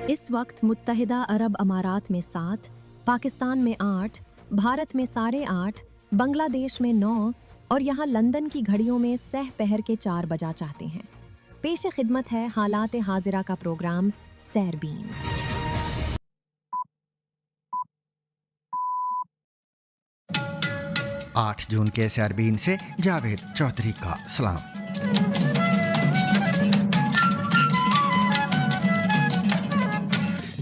इस वक्त मुत्तहिदा अरब अमारात में 7, पाकिस्तान में 8, भारत में 8:30, बांग्लादेश में 9 और यहाँ लंदन की घड़ियों में सह पहर के 4 बजा चाहते हैं। पेश खिदमत है हालात हाजिरा का प्रोग्राम सैरबीन। 8 जून के सैरबीन से जावेद चौधरी का सलाम।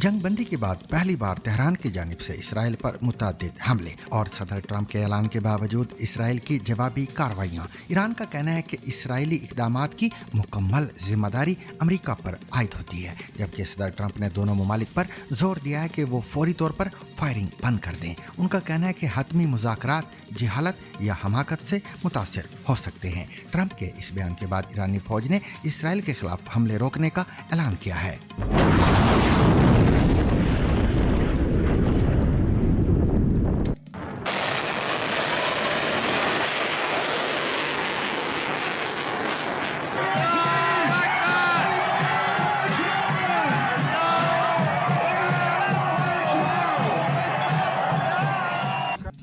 जंगबंदी के बाद पहली बार तेहरान की जानिब से इसराइल पर मुतअद्दिद हमले और सदर ट्रंप के ऐलान के बावजूद इसराइल की जवाबी कार्रवाइयां। ईरान का कहना है कि इसराइली इक़दामात की मुकम्मल जिम्मेदारी अमेरिका पर आयद होती है, जबकि सदर ट्रंप ने दोनों ममालिक पर जोर दिया है कि वो फौरी तौर पर फायरिंग बंद कर दें। उनका कहना है कि हतमी मुज़ाकरात जहालत या हमाकत से मुतासिर हो सकते हैं। ट्रंप के इस बयान के बाद ईरानी फौज ने इसराइल के खिलाफ हमले रोकने का ऐलान किया है।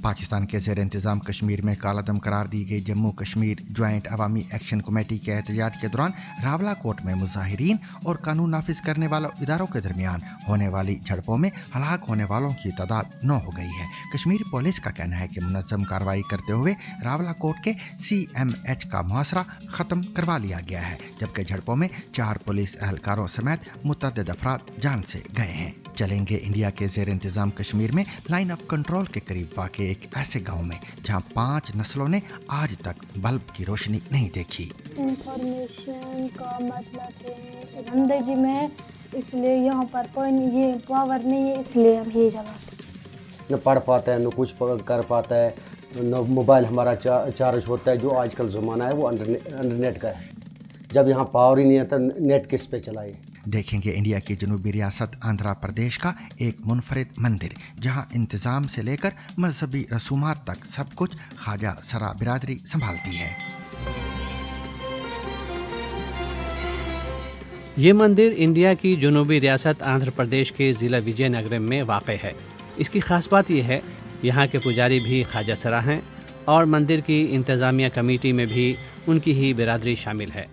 पाकिस्तान के ज़ेर इंतज़ाम कश्मीर में कालादम करार दी गई जम्मू कश्मीर ज्वाइंट अवामी एक्शन कमेटी के एहतजाज के दौरान रावला कोट में मुजाहिरीन और कानून नाफिज करने वालों इदारों के दरमियान होने वाली झड़पों में हलाक होने वालों की तादाद 9 हो गई है। कश्मीर पुलिस का कहना है कि मुनज़्ज़म कार्रवाई करते हुए रावला कोट के CMH का मुहासरा ख़त्म करवा लिया गया है, जबकि झड़पों में 4 पुलिस एहलकारों समेत मुतअद्दिद अफराद जान से गए हैं। चलेंगे इंडिया के ज़ेर इंतज़ाम कश्मीर में लाइन ऑफ कंट्रोल के करीब वाक़े एक ऐसे गांव में जहां 5 नस्लों ने आज तक बल्ब की रोशनी नहीं देखी। इंफॉर्मेशन का मतलब है अंदर जी में, इसलिए यहाँ पर कोई ये पावर नहीं है, इसलिए हम ये जलाते। न पढ़ पाता है, न कुछ कर पाता है, न मोबाइल हमारा चार्ज होता है। जो आजकल ज़माना है वो अंडरनेट का है। जब यहाँ पावर ही नहीं है तो नेट किस पे चलाए। देखेंगे इंडिया की जनूबी रियासत आंध्र प्रदेश का एक मुनफरिद मंदिर, जहां इंतजाम से लेकर मजहबी रसूमात तक सब कुछ ख्वाजा सरा बिरादरी संभालती है। ये मंदिर इंडिया की जनूबी रियासत आंध्र प्रदेश के ज़िला विजयनगरम में वाक़ है। इसकी ख़ास बात यह है यहाँ के पुजारी भी ख्वाजा सरा हैं और मंदिर की इंतज़ामिया कमेटी में भी उनकी ही बिरादरी शामिल है।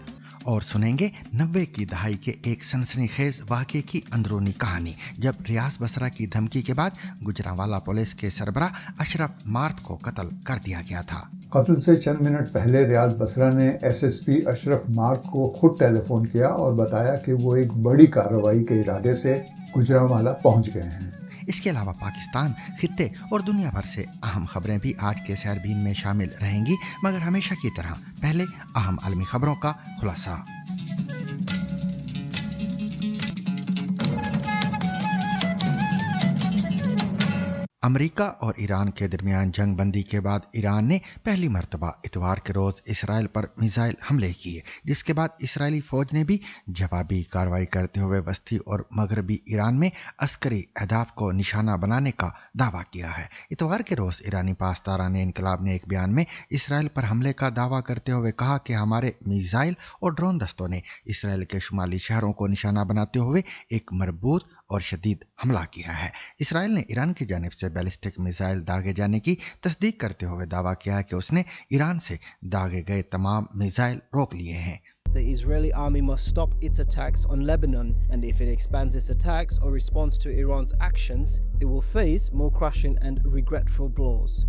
और सुनेंगे 90 की दहाई के एक सनसनीखेज वाक़े की अंदरूनी कहानी, जब रियाज बसरा की धमकी के बाद गुजरांवाला पुलिस के सरबराह अशरफ मार्द को कत्ल कर दिया गया था। कत्ल से चंद मिनट पहले रियाज बसरा ने SSP अशरफ मार्द को खुद टेलीफोन किया और बताया कि वो एक बड़ी कार्रवाई के इरादे से गुजरांवाला पहुंच गए हैं। इसके अलावा पाकिस्तान, खित्ते और दुनिया भर से अहम खबरें भी आज के सैरबीन में शामिल रहेंगी, मगर हमेशा की तरह पहले अहम आलमी खबरों का खुलासा। अमेरिका और ईरान के दरमियान जंग बंदी के बाद ईरान ने पहली मर्तबा इतवार के रोज इसराइल पर मिसाइल हमले किए, जिसके बाद इसराइली फौज ने भी जवाबी कार्रवाई करते हुए वस्ती और मगरबी ईरान में अस्करी अहदाफ को निशाना बनाने का दावा किया है। इतवार के रोज ईरानी पासदारान इनकलाब ने एक बयान में इसराइल पर हमले का दावा करते हुए कहा कि हमारे मिसाइल और ड्रोन दस्तों ने इसराइल के शुमाली शहरों को निशाना बनाते हुए एक मरबूत और शदीद हमला किया है। इसराइल ने ईरान की जानिब से बैलिस्टिक मिसाइल दागे जाने की तस्दीक करते हुए दावा किया है कि उसने ईरान से दागे गए तमाम मिसाइल रोक लिए हैं। The Israeli army must stop its attacks on Lebanon, and if it expands its attacks or responds to Iran's actions, it will face more crushing and regretful blows.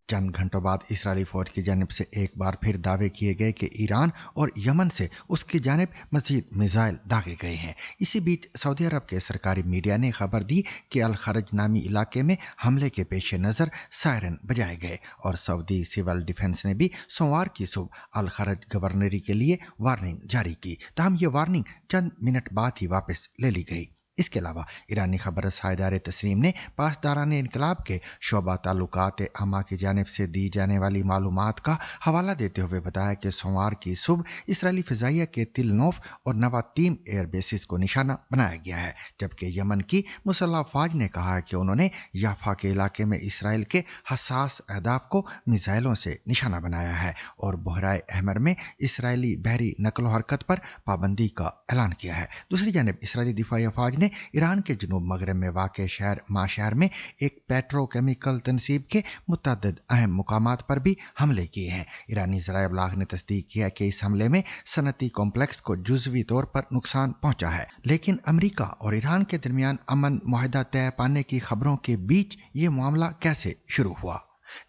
चंद घंटों बाद इसराइली फौज की जानिब से एक बार फिर दावे किए गए कि ईरान और यमन से उसकी जानिब मजीद मिसाइल दागे गए हैं। इसी बीच सऊदी अरब के सरकारी मीडिया ने खबर दी कि अल खरज नामी इलाके में हमले के पेश नज़र सायरन बजाए गए और सऊदी सिविल डिफेंस ने भी सोमवार की सुबह अल खरज गवर्नरी के लिए वार्निंग जारी की, ताहम ये वार्निंग चंद मिनट बाद ही वापस ले ली गई। इसके अलावा ईरानी खबर रसाइदार तस्नीम ने पासदारान इनकलाब के शोबा ताल्लुकात अमा की जानिब से दी जाने वाली मालूमात का हवाला देते हुए बताया कि सोमवार की सुबह इसराइली फ़िज़ाइया के तिल नोफ और नवातीम एयर बेसिस को निशाना बनाया गया है, जबकि यमन की मुसल्लह फ़ौज ने कहा है कि उन्होंने याफा के इलाके में इसराइल के हसास अहदाफ को मिसाइलों से निशाना बनाया है और बहराए अहमर में इसराइली बहरी नकलो हरकत पर पाबंदी का ऐलान किया है। दूसरी जानिब इसराइली दिफाई फ़ौज ने ईरान के जनूब मगरब में वाक़ शहर माशहर में एक पेट्रोकेमिकल तनसीब के मुतअद्दिद अहम मुकामात पर भी हमले किए हैं। ईरानी ज़राए इब्लाग ने तस्दीक किया कि इस हमले में सनती कॉम्प्लेक्स को जुज़वी तौर पर नुकसान पहुंचा है, लेकिन अमेरिका और ईरान के दरमियान अमन मुआहदा तय पाने की खबरों के बीच ये मामला कैसे शुरू हुआ।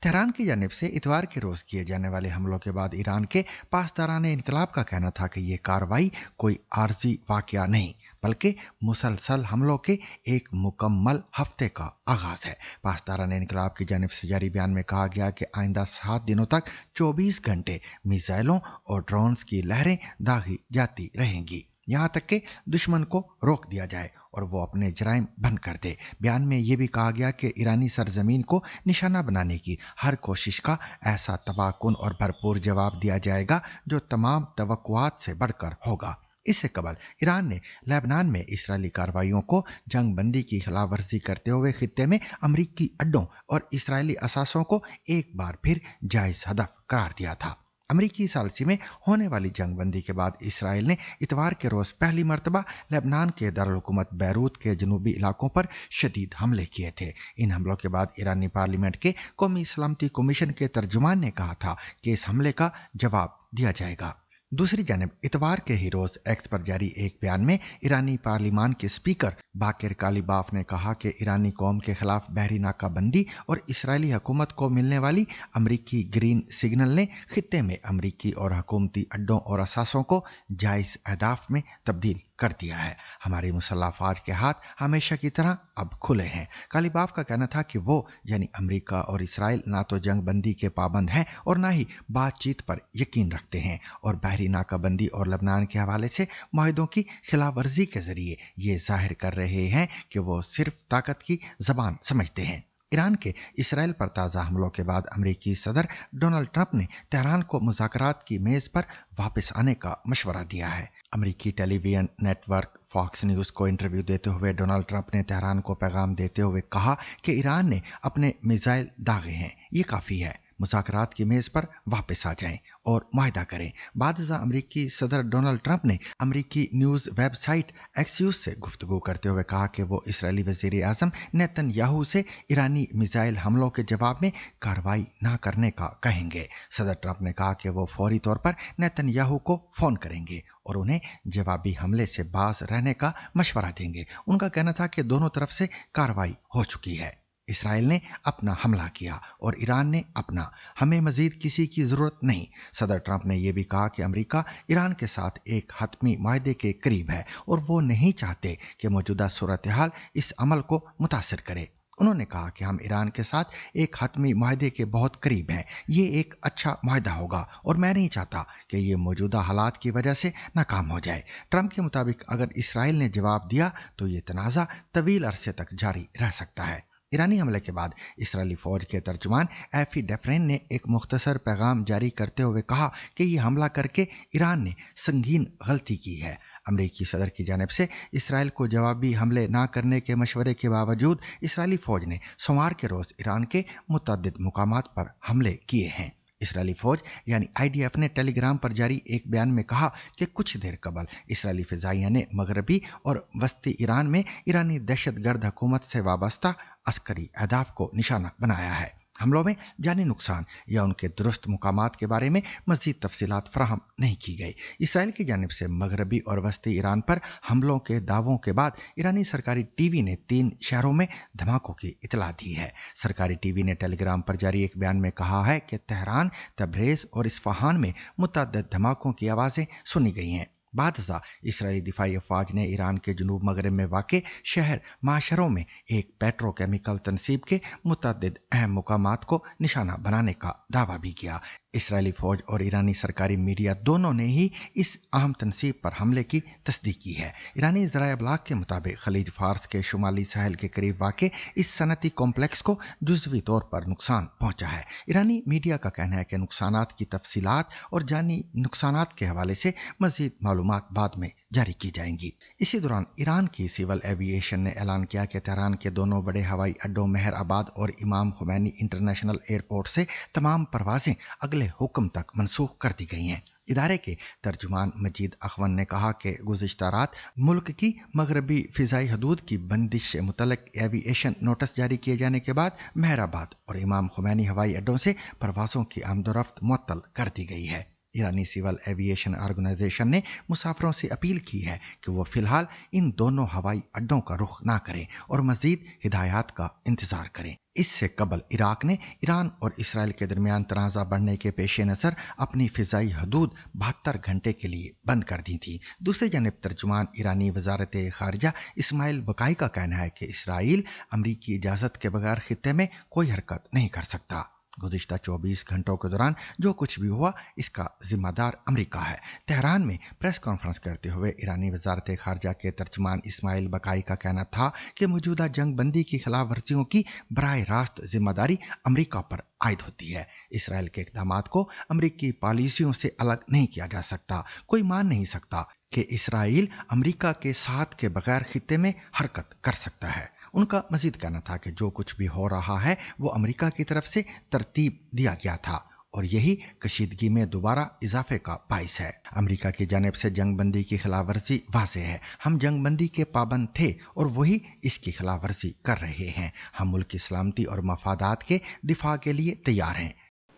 तेहरान की जानिब से इतवार के रोज किए जाने वाले हमलों के बाद ईरान के पासदारान इनकलाब का कहना था कि यह कार्रवाई कोई आर्जी वाकया नहीं बल्कि मुसलसल हमलों के एक मुकम्मल हफ्ते का आगाज है। पासदारान इनकलाब की जानिब से जारी बयान में कहा गया कि आइंदा 7 दिनों तक 24 घंटे मिसाइलों और ड्रोन्स की लहरें दागी जाती रहेंगी, यहाँ तक कि दुश्मन को रोक दिया जाए और वो अपने जराइम बंद कर दे। बयान में यह भी कहा गया कि ईरानी सरजमीन को निशाना बनाने की हर कोशिश का ऐसा तबाहकुन और भरपूर जवाब दिया जाएगा जो तमाम तवक्कुआत से बढ़कर होगा। इससे कबल ईरान ने लेबनान में इस्राएली कार्रवाइयों को जंग बंदी की खिलाफ वर्जी करते हुए खित्ते में अमरीकी अड्डों और इस्राएली असासों को एक बार फिर जायज हदफ करार दिया था। अमरीकी सालसी में होने वाली जंग बंदी के बाद इसराइल ने इतवार के रोज पहली मरतबा लेबनान के दारुल हुकूमत बैरूत के जनूबी इलाकों पर शदीद हमले किए थे। इन हमलों के बाद ईरानी पार्लियामेंट के कौमी सलामती कमीशन के तर्जुमान ने कहा था कि इस हमले का जवाब दिया जाएगा। दूसरी जानिब इतवार के ही रोज एक्स पर जारी एक बयान में ईरानी पार्लिमान के स्पीकर बाकिर कालिबाफ ने कहा कि ईरानी कौम के खिलाफ बहरी नाकाबंदी और इसराइली हुकूमत को मिलने वाली अमरीकी ग्रीन सिग्नल ने खित्ते में अमरीकी और हुकूमती अड्डों और असासों को जायज अहदाफ में तब्दील कर दिया है। हमारी मुसल्लह अफवाज के हाथ हमेशा की तरह अब खुले हैं। कालिबाफ का कहना था कि वो यानी अमेरिका और इसराइल ना तो जंग बंदी के पाबंद हैं और ना ही बातचीत पर यकीन रखते हैं और बहरी नाकाबंदी और लबनान के हवाले से मुआहदों की खिलाफ वर्जी के जरिए ये जाहिर कर रहे हैं कि वो सिर्फ ताकत की जबान समझते हैं। ईरान के इसराइल पर ताज़ा हमलों के बाद अमेरिकी सदर डोनाल्ड ट्रंप ने तेहरान को मुज़ाकरात की मेज़ पर वापस आने का मशवरा दिया है। अमेरिकी टेलीविजन नेटवर्क फॉक्स न्यूज़ को इंटरव्यू देते हुए डोनाल्ड ट्रंप ने तेहरान को पैगाम देते हुए कहा कि ईरान ने अपने मिसाइल दागे हैं, ये काफ़ी है, मुज़ाकरात की मेज़ पर वापस आ जाएं और मुआहदा करें। बादशाह अमेरिकी सदर डोनाल्ड ट्रंप ने अमेरिकी न्यूज़ वेबसाइट एक्सियोस से गुफ्तगू करते हुए कहा कि वो इसराइली वज़ीर आज़म नेतन्याहू से ईरानी मिसाइल हमलों के जवाब में कार्रवाई ना करने का कहेंगे। सदर ट्रंप ने कहा कि वो फौरी तौर पर नेतन्याहू को फ़ोन करेंगे और उन्हें जवाबी हमले से बाज रहने का मशवरा देंगे। उनका कहना था कि दोनों तरफ से कार्रवाई हो चुकी है। इसराइल ने अपना हमला किया और ईरान ने अपना, हमें मजीद किसी की ज़रूरत नहीं। सदर ट्रंप ने यह भी कहा कि अमेरिका ईरान के साथ एक हतमी मुआहदे के करीब है और वो नहीं चाहते कि मौजूदा सूरत हाल इस अमल को मुतासिर करे। उन्होंने कहा कि हम ईरान के साथ एक हतमी मुआहदे के बहुत करीब हैं, ये एक अच्छा मुआहदा होगा और मैं नहीं चाहता कि ये मौजूदा हालात की वजह से नाकाम हो जाए। ट्रंप के मुताबिक अगर इसराइल ने जवाब दिया तो ये तनाज़ा तवील अरसे तक जारी रह सकता है। ईरानी हमले के बाद इसराइली फौज के तर्जुमान एफी डेफरेन ने एक मुख्तसर पैगाम जारी करते हुए कहा कि ये हमला करके ईरान ने संगीन गलती की है। अमरीकी सदर की जानिब से इसराइल को जवाबी हमले ना करने के मशवरे के बावजूद इसराइली फौज ने सोमवार के रोज़ ईरान के मुतअद्दिद मुकामात पर हमले किए हैं। इसराइली फौज यानी IDF ने टेलीग्राम पर जारी एक बयान में कहा कि कुछ देर कबल इसराइली फ़िज़ाइया ने मगरबी और वस्ती ईरान में ईरानी दहशतगर्द हुकूमत से वाबस्ता अस्करी अहदाफ को निशाना बनाया है। हमलों में जानी नुकसान या उनके दुरुस्त मुकामात के बारे में मज़ीद तफसीलात फराहम नहीं की गई। इसराइल की जानिब से मगरबी और वस्ती ईरान पर हमलों के दावों के बाद ईरानी सरकारी टीवी ने 3 शहरों में धमाकों की इतला दी है। सरकारी टीवी ने टेलीग्राम पर जारी एक बयान में कहा है कि तेहरान, तब्रेज़ और इस्फहान में मुतअद्दिद धमाकों की आवाज़ें सुनी गई हैं। बादशाह इसराइली दिफाई अफवाज ने ईरान के जनूब मगरब में वाक़े शहर माशरों में एक पेट्रोकेमिकल तनसीब के मुतअद्दिद अहम मुकामात को निशाना बनाने का दावा भी किया। इसराइली फौज और ईरानी सरकारी मीडिया दोनों ने ही इस अहम तनसीब पर हमले की तस्दीक की है। ईरानी ज़राए इब्लाग के मुताबिक खलीज फारस के शुमाली साहिल के करीब वाक़े इस सनती कॉम्प्लेक्स को जुज़वी तौर पर नुकसान पहुंचा है। ईरानी मीडिया का कहना है कि नुकसानात की तफसीलात और जानी नुकसानात के हवाले से मज़ीद मालूमात मालूमात बाद में जारी की जाएंगी। इसी दौरान ईरान की सिविल एविएशन ने ऐलान किया कि तेहरान के दोनों बड़े हवाई अड्डों मेहराबाद और इमाम खुमैनी इंटरनेशनल एयरपोर्ट से तमाम परवाजें अगले हुक्म तक मनसूख कर दी गई हैं। इदारे के तर्जुमान मजीद अखवन ने कहा कि गुज़िश्ता रात मुल्क की मगरबी फ़िज़ाई हदूद की बंदिश से मुतल्लिक़ एविएशन नोटिस जारी किए जाने के बाद मेहराबाद और इमाम खुमैनी हवाई अड्डों से परवाज़ों की आमदोरफ्त मुअत्तल कर दी गई है। ईरानी सिविल एविएशन ऑर्गेनाइजेशन ने मुसाफिरों से अपील की है कि वो फिलहाल इन दोनों हवाई अड्डों का रुख ना करें और मज़ीद हिदायत का इंतज़ार करें। इससे कबल इराक ने ईरान और इसराइल के दरमियान तनाज़ा बढ़ने के पेश नज़र अपनी फ़िज़ाई हदूद 72 घंटे के लिए बंद कर दी थी। दूसरी जानब तर्जुमान ईरानी वज़ारत ख़ारिजा इस्माइल बकाई का कहना है कि इसराइल अमरीकी इजाज़त के बगैर खित्ते में कोई हरकत नहीं कर सकता। गुज़िश्ता 24 घंटों के दौरान जो कुछ भी हुआ इसका जिम्मेदार अमेरिका है। तेहरान में प्रेस कॉन्फ्रेंस करते हुए ईरानी वज़ारत ख़ारिजा के तर्जुमान इस्माइल बकाई का कहना था कि मौजूदा जंग बंदी की खिलाफ वर्जियों की बराह रास्त जिम्मेदारी अमेरिका पर आयद होती है। इसराइल के इक़दामात को अमेरिकी पॉलिसियों से अलग नहीं किया जा सकता। कोई मान नहीं सकता कि इसराइल अमेरिका के साथ के बगैर खित्ते में हरकत कर सकता है। उनका मजीद कहना था कि जो कुछ भी हो रहा है वो अमेरिका की तरफ से तरतीब दिया गया था और यही कशीदगी में दोबारा इजाफे का बाइस है। अमेरिका की जानिब से जंग बंदी की खिलाफ वर्जी वाज़ेह है। हम जंग बंदी के पाबंद थे और वही इसकी खिलाफ वर्जी कर रहे हैं। हम मुल्क की सलामती और मफादात के दिफा के लिए तैयार हैं।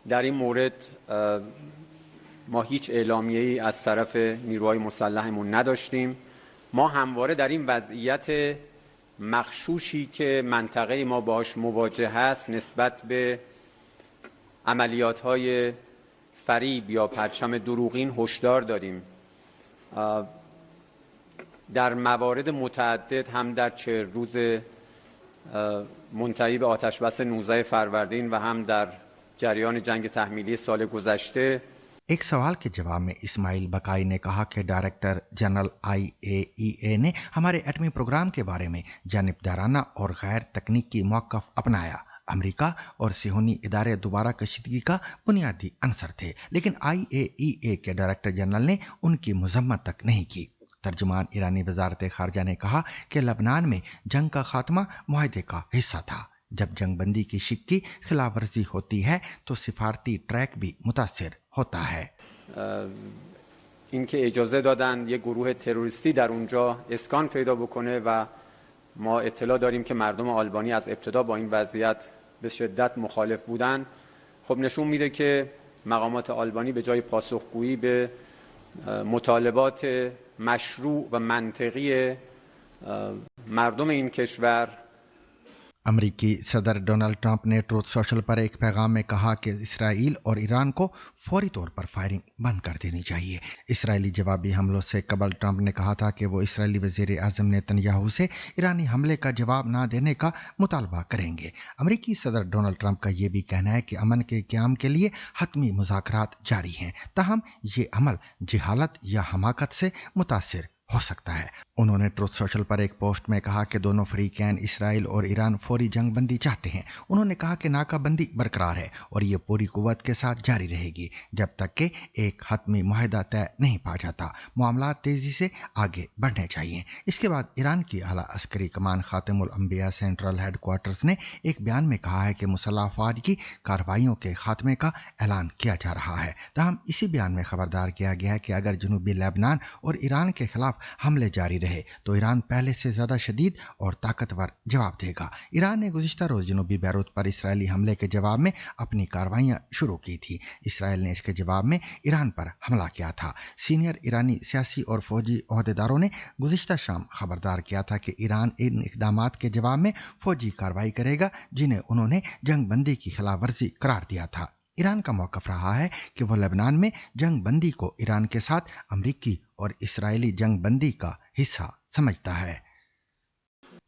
در این مورد ما هیچ اعلامیه‌ای از طرف نیروهای مسلحمون نداشتیم. ما همواره در این وضعیت مغشوشی که منطقه ما باهاش مواجه هست نسبت به عملیات‌های فریب یا پرچم دروغین هشدار داریم. در موارد متعدد هم در 40 روز منتهی به آتش بس 19 فروردین و هم در جریان جنگ تحمیلی سال گذشته एक सवाल के जवाब में इस्माइल बकाई ने कहा कि डायरेक्टर जनरल IAEA ने हमारे एटमी प्रोग्राम के बारे में जानिबदाराना और गैर तकनीकी मौक़िफ़ अपनाया। अमेरिका और सिहोनी इदारे दोबारा कशीदगी का बुनियादी अंसर थे, लेकिन IAEA के डायरेक्टर जनरल ने उनकी मज़म्मत तक नहीं की। तर्जुमान ईरानी वज़ारत ख़ारिजा ने कहा कि लबनान में जंग का खात्मा मुआहदे का हिस्सा था। जब जंग बंदी की शिक की खिलाफ वर्जी होती है तो सिफारती ट्रैक भी मुतासिर होता है। اینکه اجازه دادن یک گروه تروریستی در اونجا اسکان پیدا بکنه و ما اطلاع داریم که مردم آلبانی از ابتدا با این وضعیت به شدت مخالف بودن، خب نشون میده که مقامات آلبانی به جای پاسخگویی به مطالبات مشروع و منطقی مردم این کشور अमरीकी सदर डोनाल्ड ट्रंप ने ट्रूथ सोशल पर एक पैगाम में कहा कि इसराइल और ईरान को फौरी तौर पर फायरिंग बंद कर देनी चाहिए। इसराइली जवाबी हमलों से कबल ट्रंप ने कहा था कि वो इसराइली वज़ीर आज़म नेतन्याहू से ईरानी हमले का जवाब ना देने का मुतालबा करेंगे। अमरीकी सदर डोनाल्ड ट्रंप का ये भी कहना है कि अमन के क़याम के लिए हतमी मुज़ाकरात जारी हैं, ताहम ये अमल जहालत या हमाकत से मुतासिर हो सकता है। उन्होंने ट्रूथ सोशल पर एक पोस्ट में कहा कि दोनों फरीकैन इसराइल और ईरान फौरी जंग बंदी चाहते हैं। उन्होंने कहा कि नाकाबंदी बरकरार है और ये पूरी कुव्वत के साथ जारी रहेगी जब तक कि एक हतमी मुआहदा तय नहीं पा जाता। मामला तेज़ी से आगे बढ़ने चाहिए। इसके बाद ईरान की आला अस्करी कमान खातिमुल अंबिया सेंट्रल हेडक्वार्टर्स ने एक बयान में कहा है कि मुसल्लह अफ़वाज की कार्रवाइयों के खात्मे का ऐलान किया जा रहा है। ताहम इसी बयान में खबरदार किया गया है कि अगर जनूबी लेबनान और ईरान के खिलाफ हमले जारी रहे तो ईरान पहले से ज्यादा शदीद और ताकतवर जवाब देगा। ईरान ने गुज़िश्ता रोज जनूबी बैरूत पर इसराइली हमले के जवाब में अपनी कार्रवाइयां शुरू की थी। इसराइल ने इसके जवाब में ईरान पर हमला किया था। सीनियर ईरानी सियासी और फौजी ओहदेदारों ने गुज़िश्ता शाम खबरदार किया था कि ईरान इन इक़दामात के जवाब में फौजी कार्रवाई करेगा जिन्हें उन्होंने जंग बंदी की खिलाफ वर्जी करार दिया था। ईरान का मौक़िफ़ रहा है कि वह लेबनान में जंग बंदी को ईरान के साथ अमरीकी और इसराइली जंग बंदी का हिस्सा समझता है।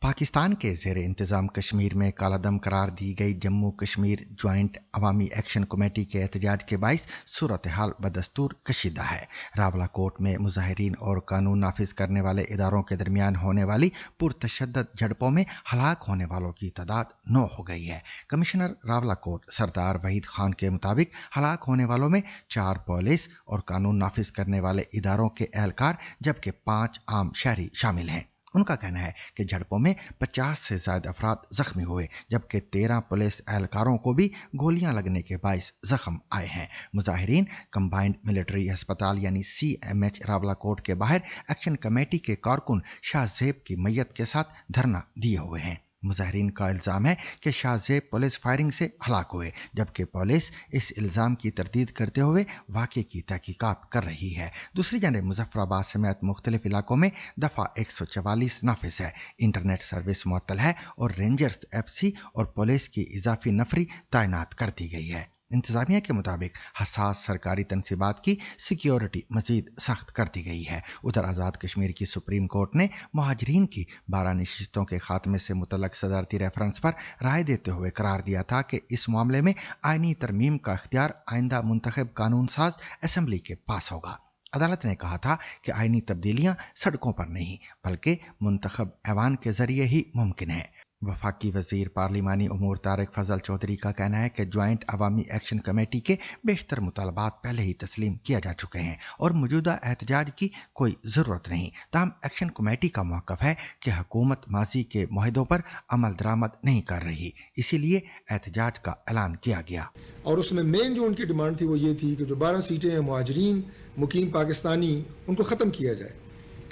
पाकिस्तान के ज़ेर इंतज़ाम कश्मीर में कालादम करार दी गई जम्मू कश्मीर ज्वाइंट अवामी एक्शन कमेटी के एहतजाज के बाइस सूरत हाल बदस्तूर कशीदा है। रावला कोर्ट में मुजाहिरीन और कानून नाफिज करने वाले इदारों के दरमियान होने वाली पुरतशद्दद झड़पों में हलाक होने वालों की तादाद 9 हो गई है। कमिश्नर रावला कोर्ट सरदार वहीद खान के मुताबिक हलाक होने वालों में 4 पुलिस और कानून नाफिज करने वाले इदारों के एहलकार जबकि 5 आम शहरी शामिल हैं। उनका कहना है कि झड़पों में 50 से ज्यादा अफराद जख्मी हुए जबकि 13 पुलिस एहलकारों को भी गोलियां लगने के बाइस जख्म आए हैं। मुजाहिरीन कंबाइंड मिलिट्री अस्पताल यानी CMH रावलाकोट के बाहर एक्शन कमेटी के कारकुन शाहजेब की मैयत के साथ धरना दिए हुए हैं। मुजाहिरीन का इल्ज़ाम है कि शाहजेब पुलिस फायरिंग से हलाक हुए जबकि पुलिस इस इल्ज़ाम की तरदीद करते हुए वाक़े की तहकीकात कर रही है। दूसरी जानब मुजफ्फराबाद समेत मुख्तलिफ इलाकों में दफ़ा 144 नाफिज है, इंटरनेट सर्विस मुअत्तल है और रेंजर्स FC और पुलिस की इजाफी नफरी तैनात कर दी गई है। इंतजामिया के मुताबिक हसास सरकारी तनसीबात की सिक्योरिटी मजीद सख्त कर दी गई है। उधर आज़ाद कश्मीर की सुप्रीम कोर्ट ने मुहाजिरीन की 12 नशिस्तों के खात्मे से मुतल्लक सदारती रेफरेंस पर राय देते हुए करार दिया था कि इस मामले में आईनी तरमीम का इख्तियार आइंदा मुंतखब कानून साज असम्बली के पास होगा। अदालत ने कहा था कि आईनी तब्दीलियां सड़कों पर नहीं बल्कि मुंतखब ऐवान के जरिए ही मुमकिन है। वफाकी वजीर पार्लिमानी उमूर तारिक फजल चौधरी का कहना है कि ज्वाइंट अवामी एक्शन कमेटी के बेशतर मुतालबात पहले ही तस्लीम किया जा चुके हैं और मौजूदा एहतजाज की कोई ज़रूरत नहीं। ताहम एक्शन कमेटी का मौक़िफ़ है कि हुकूमत माजी के मुआहदों पर अमल दरामद नहीं कर रही, इसीलिए एहतजाज का ऐलान किया गया। और उसमें मेन जो उनकी डिमांड थी वो ये थी कि जो 12 सीटें हैं मुहाजिरीन मुकीम पाकिस्तानी उनको ख़त्म किया जाए।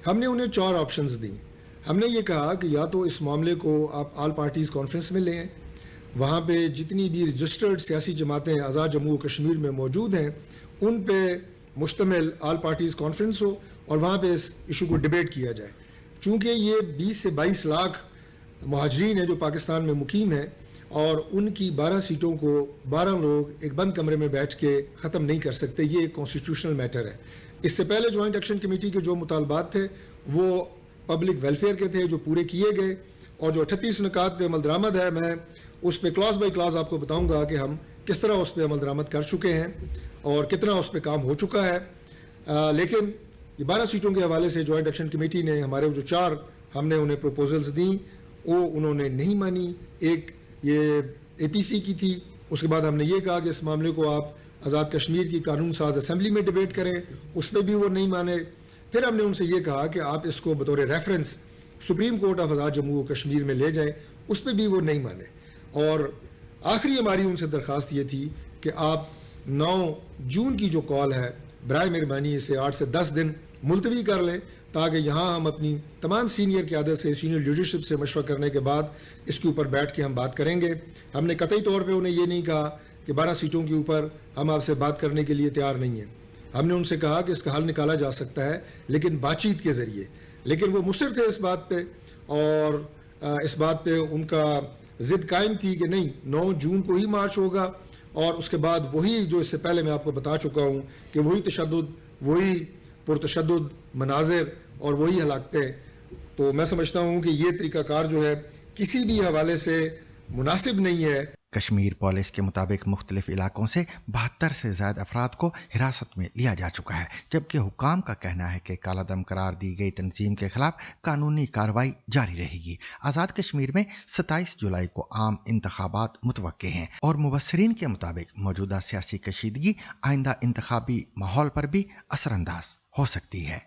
हमने उन्हें 4 ऑप्शंस दी। हमने ये कहा कि या तो इस मामले को आप ऑल पार्टीज़ कॉन्फ्रेंस में लें, वहाँ पे जितनी भी रजिस्टर्ड सियासी जमातें आज़ाद जम्मू व कश्मीर में मौजूद हैं उन पे मुश्तमिल ऑल पार्टीज़ कॉन्फ्रेंस हो और वहाँ पे इस इशू को डिबेट किया जाए। चूँकि ये 20 से 22 लाख मुहाजिरीन हैं जो पाकिस्तान में मुकीम हैं और उनकी 12 सीटों को 12 लोग एक बंद कमरे में बैठ के ख़त्म नहीं कर सकते, ये एक कॉन्स्टिट्यूशनल मैटर है। इससे पहले जॉइंट एक्शन कमेटी के जो मुतालबात थे वो पब्लिक वेलफेयर के थे जो पूरे किए गए और जो 38 निकात पे अमल दरामद है, मैं उस पर क्लॉज बाई क्लॉज आपको बताऊंगा कि हम किस तरह उस पर अमल दरामद कर चुके हैं और कितना उस पर काम हो चुका है। लेकिन ये 12 सीटों के हवाले से जॉइंट एक्शन कमेटी ने हमारे जो 4 हमने उन्हें प्रपोजल्स दी वो उन्होंने नहीं मानी। एक ये APC की थी, उसके बाद हमने ये कहा कि इस मामले को आप आज़ाद कश्मीर की कानून साज असम्बली में डिबेट करें, उस पर भी वो नहीं माने। फिर हमने उनसे ये कहा कि आप इसको बतौर रेफरेंस सुप्रीम कोर्ट ऑफ आज़ाद जम्मू व कश्मीर में ले जाएं, उस पर भी वो नहीं माने। और आखिरी हमारी उनसे दरख्वास्त ये थी कि आप 9 जून की जो कॉल है बराए मेहरबानी इसे 8 से 10 दिन मुलतवी कर लें ताकि यहाँ हम अपनी तमाम सीनियर क़यादत से, सीनियर लीडरशिप से मशवरा करने के बाद इसके ऊपर बैठ के हम बात करेंगे। हमने कतई तौर पर उन्हें ये नहीं कहा कि 12 सीटों के ऊपर हम आपसे बात करने के लिए तैयार नहीं हैं। हमने उनसे कहा कि इसका हल निकाला जा सकता है लेकिन बातचीत के ज़रिए, लेकिन वो मुसर थे इस बात पे और इस बात पे उनका ज़िद कायम थी कि नहीं 9 जून को ही मार्च होगा और उसके बाद वही जो इससे पहले मैं आपको बता चुका हूँ कि वही तशद्दुद, वही पुरतशद्दुद मनाजिर और वही हलाकतें। तो मैं समझता हूँ कि ये तरीक़ाकार जो है किसी भी हवाले से मुनासिब नहीं है। कश्मीर पुलिस के मुताबिक मुख्तलिफ इलाकों से 72 से ज्यादा अफराद को हिरासत में लिया जा चुका है जबकि हुकाम का कहना है कि कालादम करार दी गई तंजीम के खिलाफ कानूनी कार्रवाई जारी रहेगी। आज़ाद कश्मीर में 27 जुलाई को आम इंतखाबात मुतवक्के हैं और मुबस्सिरीन के मुताबिक मौजूदा सियासी कशीदगी आइंदा इंतखाबी माहौल पर भी असरअंदाज हो सकती है।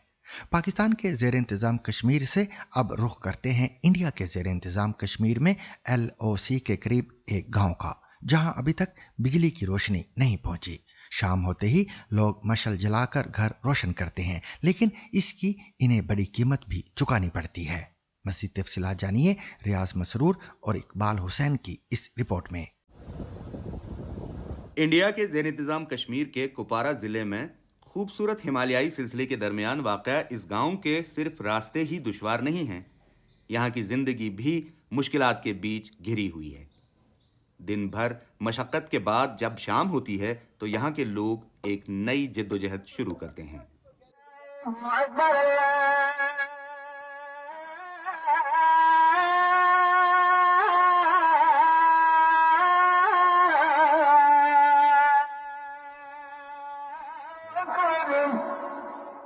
पाकिस्तान के ज़ेर इंतज़ाम कश्मीर से अब रुख करते हैं इंडिया के ज़ेर इंतज़ाम कश्मीर में LOC के करीब एक गांव का, जहां अभी तक बिजली की रोशनी नहीं पहुंची। शाम होते ही लोग मशल जलाकर घर रोशन करते हैं लेकिन इसकी इन्हें बड़ी कीमत भी चुकानी पड़ती है। मज़ीद तफ़सीलात जानिए रियाज मसरूर और इकबाल हुसैन की इस रिपोर्ट में। इंडिया के ज़ेर इंतज़ाम कश्मीर के कुपवारा ज़िले में खूबसूरत हिमालयाई सिलसिले के दरमियान वाक़या इस गांव के सिर्फ रास्ते ही दुश्वार नहीं हैं, यहाँ की ज़िंदगी भी मुश्किलात के बीच घिरी हुई है। दिन भर मशक्क़त के बाद जब शाम होती है तो यहाँ के लोग एक नई जद्दोजहद शुरू करते हैं।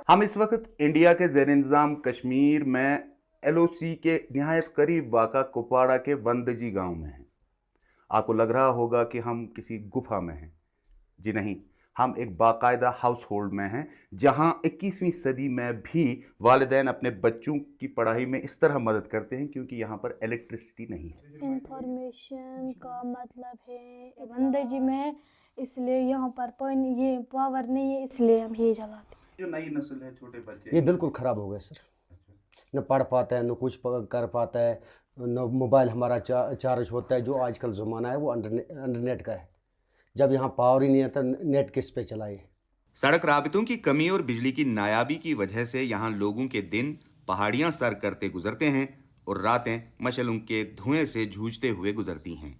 हम इस वक्त इंडिया के ज़ेर इंतज़ाम कश्मीर में LOC के नहायत करीब वाक़ा कुपवाड़ा के वंदजी गांव में हैं। आपको लग रहा होगा कि हम किसी गुफा में हैं। जी नहीं, हम एक बाकायदा हाउस होल्ड में हैं, जहां 21वीं सदी में भी वालिदैन अपने बच्चों की पढ़ाई में इस तरह मदद करते हैं क्योंकि यहाँ पर इलेक्ट्रिसिटी नहीं है। इंफॉर्मेशन का मतलब है वंदजी में, इसलिए यहाँ पर ये पावर नहीं है, इसलिए हम ये जलाते हैं। जो नई नस्ल है, छोटे बच्चे, ये बिल्कुल ख़राब हो गए सर। न पढ़ पाता है, न कुछ कर पाता है, न मोबाइल हमारा चार्ज होता है। जो आजकल ज़माना है वो अंडरनेट का है। जब यहाँ पावर ही नहीं है तो नेट किस पे चलाए। सड़क राबितों की कमी और बिजली की नायाबी की वजह से यहाँ लोगों के दिन पहाड़ियाँ सर करते गुजरते हैं और रातें मशलों के धुएं से जूझते हुए गुजरती हैं।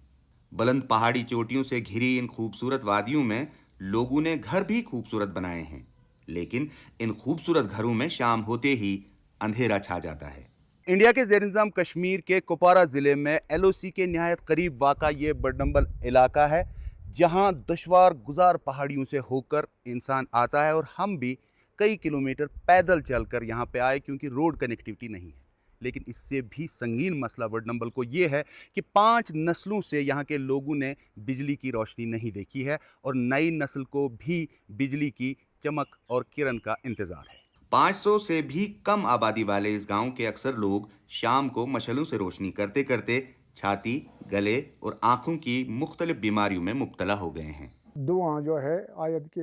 बुलंद पहाड़ी चोटियों से घिरी इन खूबसूरत वादियों में लोगों ने घर भी खूबसूरत बनाए हैं, लेकिन इन खूबसूरत घरों में शाम होते ही अंधेरा छा जाता है। इंडिया के ज़ेर इंतज़ाम कश्मीर के कुपवाड़ा ज़िले में LOC के नहायत करीब वाक़ा ये बडनंबल इलाका है, जहां दुश्वार गुजार पहाड़ियों से होकर इंसान आता है और हम भी कई किलोमीटर पैदल चलकर यहाँ पे आए क्योंकि रोड कनेक्टिविटी नहीं है। लेकिन इससे भी संगीन मसला बडनंबल को ये है कि 5 नस्लों से यहाँ के लोगों ने बिजली की रोशनी नहीं देखी है और नई नस्ल को भी बिजली की चमक और किरण का इंतज़ार है। 500 से भी कम आबादी वाले इस गांव के अक्सर लोग शाम को मशलों से रोशनी करते करते छाती, गले और आंखों की मुख्तलिफ बीमारियों में मुब्तला हो गए हैं। धुआं जो है आयत के,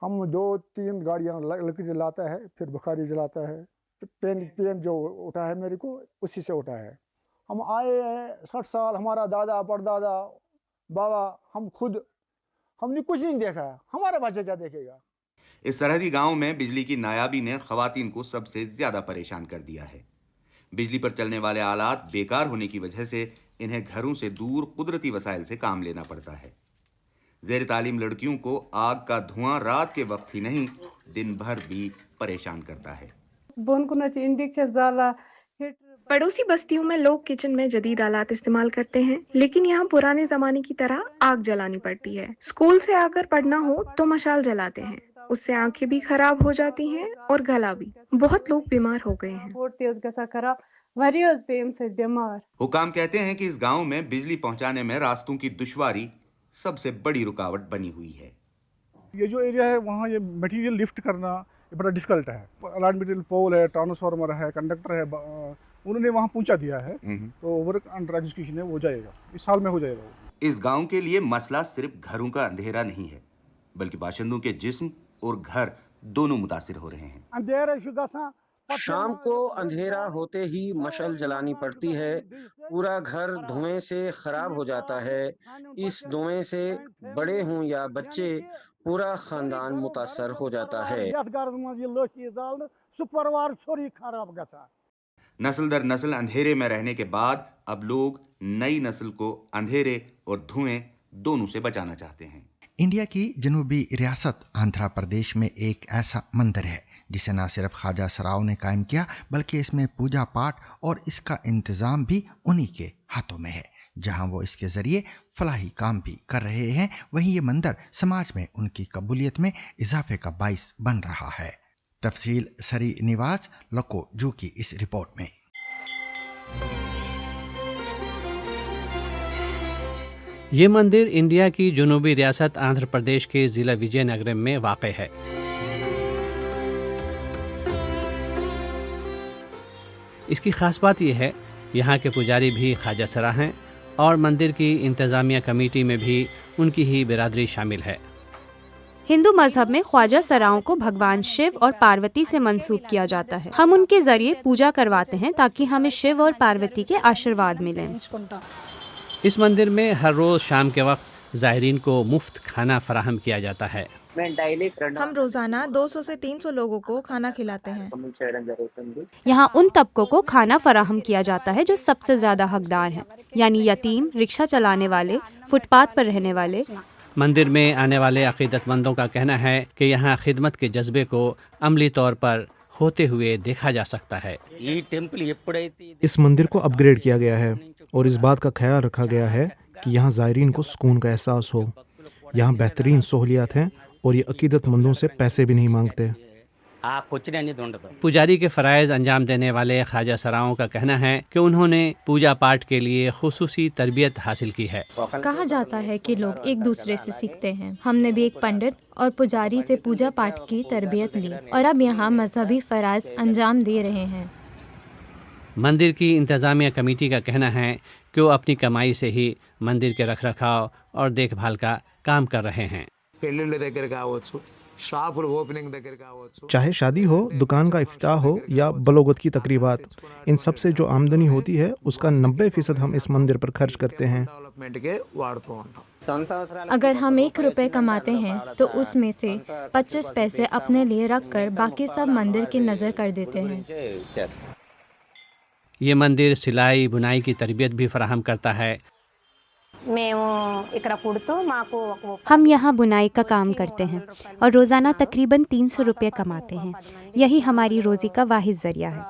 हम 2-3 गाड़ियाँ लकड़ी जलाता है, फिर बुखारी जलाता है। पेन जो उठा है मेरे को उसी से उठा है। हम आए हैं 60 साल, हमारा दादा परदादा बाबा, हमने कुछ नहीं देखा है, हमारा बच्चा क्या देखेगा। इस सरहदी गांव में बिजली की नायाबी ने खवातीन को सबसे ज्यादा परेशान कर दिया है। बिजली पर चलने वाले आलात बेकार होने की वजह से इन्हें घरों से दूर कुदरती वसाइल से काम लेना पड़ता है। ज़ेर तालीम लड़कियों को आग का धुआं रात के वक्त ही नहीं, दिन भर भी परेशान करता है। पड़ोसी बस्तियों में लोग किचन में जदीद आलात इस्तेमाल करते हैं, लेकिन यहाँ पुराने जमाने की तरह आग जलानी पड़ती है। स्कूल से आकर पढ़ना हो तो मशाल जलाते हैं, उससे आंखें भी खराब हो जाती हैं और गला भी। बहुत लोग बीमार हो गए हैं। हुकाम कहते हैं कि इस गांव में बिजली पहुंचाने में रास्तों की दुश्वारी सबसे बड़ी रुकावट बनी हुई है। ये जो एरिया है वहाँ ये मटेरियल लिफ्ट करना ये बड़ा डिफिकल्ट है। अलार्म मटेरियल पोल है, ट्रांसफार्मर है, कंडक्टर है, उन्होंने वहाँ पहुँचा दिया है, तो वर्क अंडर एग्जीक्यूशन है, वो जाएगा, इस साल में हो जाएगा। इस गांव के लिए मसला सिर्फ घरों का अंधेरा नहीं है, बल्कि बाशिंदों के जिस्म और घर दोनों मुतासिर हो रहे हैं। शाम को अंधेरा होते ही मशल जलानी पड़ती है, पूरा घर धुएं से खराब हो जाता है। इस धुएं से बड़े हों या बच्चे, पूरा खानदान मुतासर हो जाता है। नस्ल दर नस्ल अंधेरे में रहने के बाद अब लोग नई नस्ल को अंधेरे और धुएं दोनों से बचाना चाहते हैं। इंडिया की जनूबी रियासत आंध्र प्रदेश में एक ऐसा मंदिर है जिसे न सिर्फ ख्वाजा सराओं ने कायम किया, बल्कि इसमें पूजा पाठ और इसका इंतजाम भी उन्हीं के हाथों में है। जहां वो इसके जरिए फलाही काम भी कर रहे हैं, वहीं ये मंदिर समाज में उनकी कबूलियत में इजाफे का बाइस बन रहा है। तफसील सरी निवास लको जू की इस रिपोर्ट में। ये मंदिर इंडिया की जनूबी रियासत आंध्र प्रदेश के ज़िला विजयनगरम में वाक़ है। इसकी ख़ास बात यह है, यहाँ के पुजारी भी ख्वाजा सरा हैं और मंदिर की इंतज़ामिया कमेटी में भी उनकी ही बिरादरी शामिल है। हिंदू मजहब में ख्वाजा सराओं को भगवान शिव और पार्वती से मंसूब किया जाता है। हम उनके जरिए पूजा करवाते हैं ताकि हमें शिव और पार्वती के आशीर्वाद मिलें। इस मंदिर में हर रोज़ शाम के वक्त ज़ायरीन को मुफ्त खाना फराहम किया जाता है। हम रोजाना 200 से 300 लोगों को खाना खिलाते हैं। यहाँ उन तबकों को खाना फराहम किया जाता है जो सबसे ज्यादा हकदार हैं, यानी यतीम, रिक्शा चलाने वाले, फुटपाथ पर रहने वाले। मंदिर में आने वाले अकीदतमंदों का कहना है कि यहाँ खिदमत के जज्बे को अमली तौर पर होते हुए देखा जा सकता है। इस मंदिर को अपग्रेड किया गया है और इस बात का ख्याल रखा गया है कि यहाँ ज़ायरीन को सुकून का एहसास हो। यहाँ बेहतरीन सहूलियात हैं और ये अकीदतमंदों से पैसे भी नहीं मांगते। पुजारी के फ़राइज़ अंजाम देने वाले ख्वाजा सराओं का कहना है कि उन्होंने पूजा पाठ के लिए खुसूसी तरबियत हासिल की है। कहा जाता है कि लोग एक दूसरे से सीखते हैं। हमने भी एक पंडित और पुजारी से पूजा पाठ की तरबियत ली और अब यहाँ मजहबी फ़राइज़ अंजाम दे रहे हैं। मंदिर की इंतज़ामिया कमेटी का कहना है कि वो अपनी कमाई से ही मंदिर के रखरखाव और देखभाल का काम कर रहे हैं। चाहे शादी हो, दुकान का इफ्तिताह हो या बलोगत की तकरीबात, इन सब से जो आमदनी होती है उसका 90% हम इस मंदिर पर खर्च करते हैं। अगर हम 1 रुपए कमाते हैं तो उसमें से 25 पैसे अपने लिए रख कर बाकी सब मंदिर की नज़र कर देते हैं। ये मंदिर सिलाई बुनाई की तरबियत भी फराहम करता है। हम यहाँ बुनाई का काम करते हैं और रोज़ाना तकरीबन 300 रुपये कमाते हैं। यही हमारी रोज़ी का वाहिद ज़रिया है।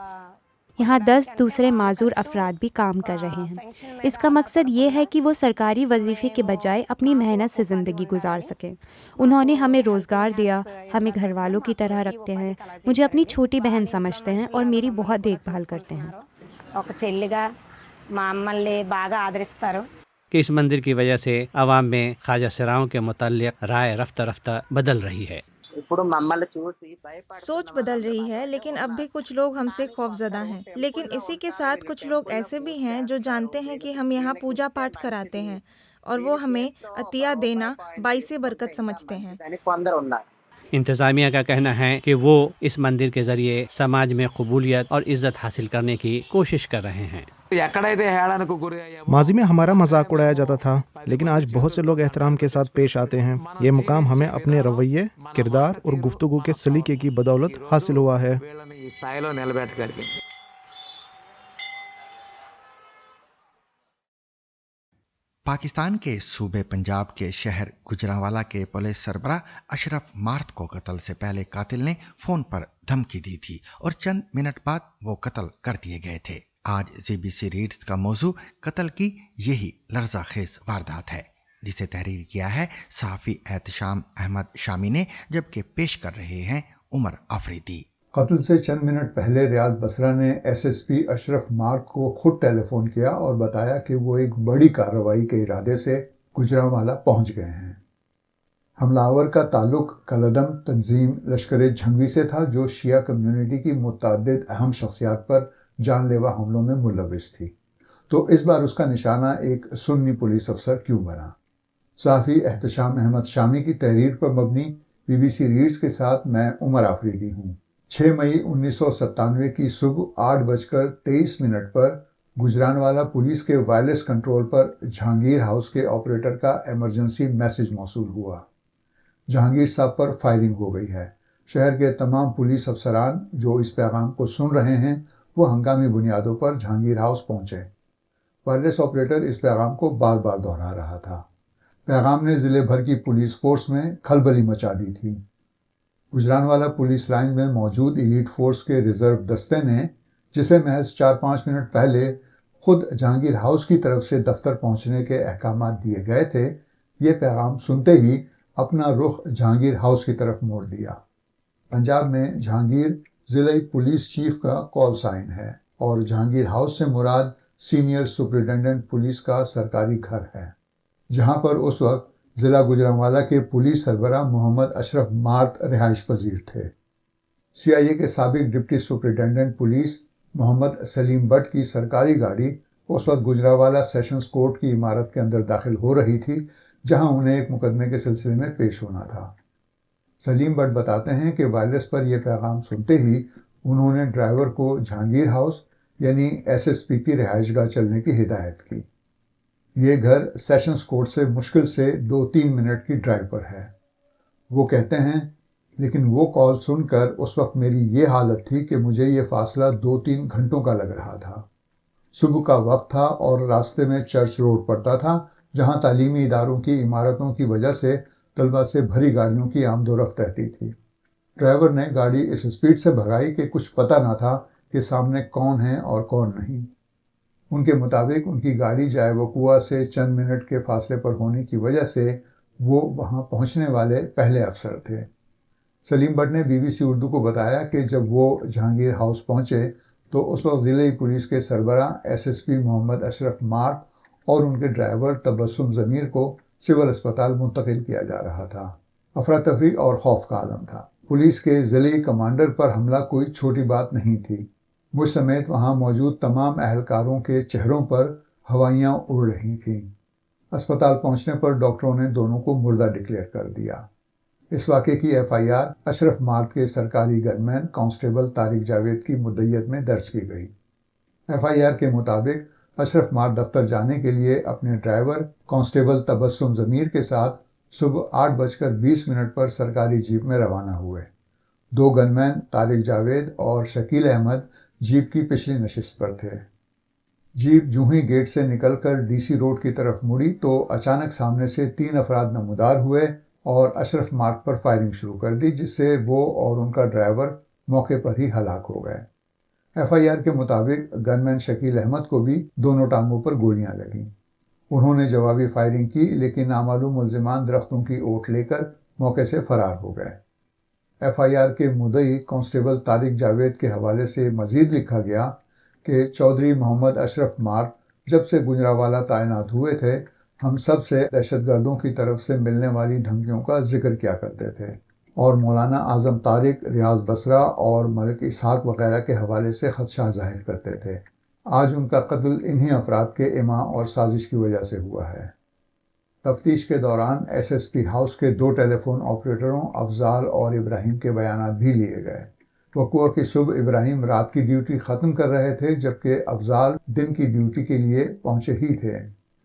यहाँ 10 दूसरे माजूर अफराद भी काम कर रहे हैं। इसका मकसद ये है कि वो सरकारी वजीफ़े के बजाय अपनी मेहनत से ज़िंदगी गुजार सकें। उन्होंने हमें रोज़गार दिया, हमें घर वालों की तरह रखते हैं, मुझे अपनी छोटी बहन समझते हैं और मेरी बहुत देखभाल करते हैं। कि इस मंदिर की वजह से आवाम में ख्वाजा सराओं के मुताल्लिक़ राय रफ्ता रफ्ता बदल रही है। सोच बदल रही है, लेकिन अब भी कुछ लोग हमसे खौफजदा हैं। लेकिन इसी के साथ कुछ लोग ऐसे भी हैं जो जानते हैं कि हम यहाँ पूजा पाठ कराते हैं और वो हमें अतिया देना बाइसे बरकत समझते हैं। इंतज़ामिया का कहना है कि वो इस मंदिर के ज़रिए समाज में कबूलियत और इज़्ज़त हासिल करने की कोशिश कर रहे हैं। माजी में हमारा मजाक उड़ाया जाता था, लेकिन आज बहुत से लोग एहतराम के साथ पेश आते हैं। ये मुकाम हमें अपने रवैये, किरदार और गुफ्तगू के सलीके की बदौलत हासिल हुआ है। पाकिस्तान के सूबे पंजाब के शहर गुजरांवाला के पुलिस सरबराह अशरफ मार्थ को कत्ल से पहले कातिल ने फोन पर धमकी दी थी और चंद मिनट बाद वो कत्ल कर दिए गए थे। आज जीबीसी रीड्स का मौजू कत्ल की यही लर्ज़ाखेज वारदात है, जिसे तहरीर किया है सहाफ़ी एहतशाम अहमद शामी ने, जबकि पेश कर रहे हैं उमर आफरीदी। कत्ल से चंद मिनट पहले रियाज बसरा ने एसएसपी अशरफ मार्क को खुद टेलीफोन किया और बताया कि वो एक बड़ी कार्रवाई के इरादे से गुजरांवाला पहुंच गए हैं। हमलावर का ताल्लुक कलदम तंजीम लश्कर झंगवी से था, जो शिया कम्युनिटी की मुतअद्दिद अहम शख्सियात पर जानलेवा हमलों में मुलविस थी। तो इस बार उसका निशाना एक सुन्नी पुलिस अफसर क्यों बना? सहाफ़ी एहतशाम अहमद शामी की तहरीर पर मबनी बीबीसी रीड्स के साथ मैं उमर आफरीदी हूँ। 6 मई 1997 की सुबह 8:23 पर गुजरांवाला पुलिस के वायरलेस कंट्रोल पर जहांगीर हाउस के ऑपरेटर का इमरजेंसी मैसेज मौसूल हुआ। जहांगीर साहब पर फायरिंग हो गई है। शहर के तमाम पुलिस अफसरान जो इस पैगाम को सुन रहे हैं वो हंगामी बुनियादों पर जहांगीर हाउस पहुंचे। वायरलेस ऑपरेटर इस पैगाम को बार बार दोहरा रहा था। पैगाम ने ज़िले भर की पुलिस फोर्स में खलबली मचा दी थी। गुजरांवाला पुलिस लाइन में मौजूद एलीट फोर्स के रिजर्व दस्ते ने, जिसे महज 4-5 मिनट पहले खुद जहांगीर हाउस की तरफ से दफ्तर पहुंचने के अहकाम दिए गए थे, ये पैगाम सुनते ही अपना रुख जहांगीर हाउस की तरफ मोड़ दिया। पंजाब में जहांगीर ज़िले पुलिस चीफ का कॉल साइन है और जहांगीर हाउस से मुराद सीनियर सुपरिटेंडेंट पुलिस का सरकारी घर है, जहां पर उस वक्त ज़िला गुजरांवाला के पुलिस सरबराह मोहम्मद अशरफ मार्थ रिहाइश पजीर थे। CIA के साबिक deputy superintendent police Mohammad Saleem Butt की सरकारी गाड़ी उस वक्त गुजरांवाला सेशंस कोर्ट की इमारत के अंदर दाखिल हो रही थी, जहां उन्हें एक मुकदमे के सिलसिले में पेश होना था। सलीम बट बताते हैं कि वायरलेस पर यह पैगाम सुनते ही उन्होंने ड्राइवर को जहांगीर हाउस यानी SSP की रिहाइशगाह चलने की हिदायत की। ये घर सेशंस कोर्ट से मुश्किल से 2-3 मिनट की ड्राइव पर है। वो कहते हैं, लेकिन वो कॉल सुनकर उस वक्त मेरी ये हालत थी कि मुझे ये फासला 2-3 घंटों का लग रहा था। सुबह का वक्त था और रास्ते में चर्च रोड पड़ता था, जहां तालीमी इदारों की इमारतों की वजह से तलबा से भरी गाड़ियों की आमदोरफ्त रहती थी। ड्राइवर ने गाड़ी इस स्पीड से भगाई कि कुछ पता ना था कि सामने कौन है और कौन नहीं। उनके मुताबिक उनकी गाड़ी जायवकुआ से चंद मिनट के फासले पर होने की वजह से वो वहां पहुंचने वाले पहले अफसर थे। سلیم بٹ نے BBC اردو کو بتایا کہ جب وہ جہانگیر ہاؤس پہنچے تو اس وقت ضلعی پولیس کے سربراہ SSP محمد اشرف مارک اور ان کے ڈرائیور تبسم ضمیر کو سول اسپتال منتقل کیا جا رہا تھا۔ افراتفری اور خوف کا عالم تھا۔ پولیس کے ضلعی کمانڈر پر حملہ کوئی چھوٹی بات نہیں تھی۔ مجھ سمیت وہاں موجود تمام اہلکاروں کے چہروں پر ہوائیاں اڑ رہی تھیں۔ اسپتال پہنچنے پر ڈاکٹروں نے دونوں کو مردہ ڈکلیئر کر دیا۔ اس واقعے کی FIR اشرف مارک کے سرکاری گنمین کانسٹیبل طارق جاوید کی مدعیت میں درج کی گئی۔ FIR کے مطابق اشرف مارک دفتر جانے کے لیے اپنے ڈرائیور کانسٹیبل تبسم ضمیر کے ساتھ صبح 8:20 پر سرکاری جیپ میں روانہ ہوئے۔ دو گنمین طارق جاوید اور شکیل احمد جیپ کی پچھلی نشست پر تھے۔ جیپ جو ہی گیٹ سے نکل کر DC روڈ کی طرف مڑی تو اچانک سامنے سے 3 افراد نمودار ہوئے اور اشرف مارک پر فائرنگ شروع کر دی، جس سے وہ اور ان کا ڈرائیور موقع پر ہی ہلاک ہو گئے۔ FIR کے مطابق گنمین شکیل احمد کو بھی دونوں ٹانگوں پر گولیاں لگیں۔ انہوں نے جوابی فائرنگ کی، لیکن نامعلوم ملزمان درختوں کی اوٹ لے کر موقع سے فرار ہو گئے۔ FIR کے مدعی کانسٹیبل طارق جاوید کے حوالے سے مزید لکھا گیا کہ چودھری محمد اشرف مارک جب سے گجرانوالہ تعینات ہوئے تھے ہم سب سے دہشت گردوں کی طرف سے ملنے والی دھمکیوں کا ذکر کیا کرتے تھے اور مولانا اعظم طارق، ریاض بصرہ اور ملک اسحاق وغیرہ کے حوالے سے خدشہ ظاہر کرتے تھے۔ آج ان کا قتل انہی افراد کے اما اور سازش کی وجہ سے ہوا ہے۔ تفتیش کے دوران SSP ہاؤس کے 2 ٹیلی فون آپریٹروں افضال اور ابراہیم کے بیانات بھی لیے گئے۔ وقوع کی صبح ابراہیم رات کی ڈیوٹی ختم کر رہے تھے، جبکہ افضال دن کی ڈیوٹی کے لیے پہنچے ہی تھے۔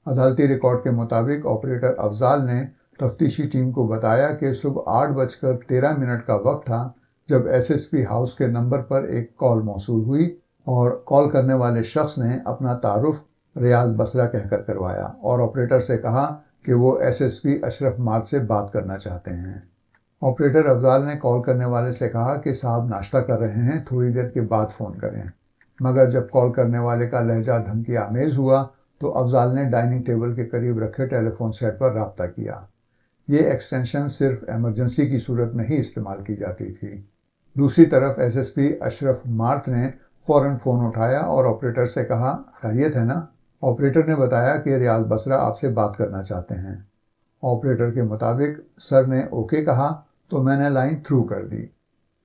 عدالتی ریکارڈ کے مطابق آپریٹر افضال نے تفتیشی ٹیم کو بتایا کہ صبح 8:13 کا وقت تھا جب SSP ہاؤس کے نمبر پر ایک کال موصول ہوئی اور کال کرنے والے شخص نے اپنا تعارف ریاض بصرہ کہہ کر کروایا اور آپریٹر سے کہا کہ وہ SSP اشرف مارک سے بات کرنا چاہتے ہیں۔ آپریٹر افضال نے کال کرنے والے سے کہا کہ صاحب ناشتہ کر رہے ہیں، تھوڑی دیر کے بعد فون کریں، مگر جب کال کرنے والے کا لہجہ دھمکی آمیز ہوا تو افضال نے ڈائننگ ٹیبل کے قریب رکھے ٹیلی فون سیٹ پر رابطہ کیا۔ یہ ایکسٹینشن صرف ایمرجنسی کی صورت میں ہی استعمال کی جاتی تھی۔ دوسری طرف SSP اشرف مارک نے فوراً فون اٹھایا اور آپریٹر سے کہا خیریت ہے نا؟ آپریٹر نے بتایا کہ ریاض بصرہ آپ سے بات کرنا چاہتے ہیں۔ آپریٹر کے مطابق سر نے اوکے کہا تو میں نے لائن تھرو کر دی۔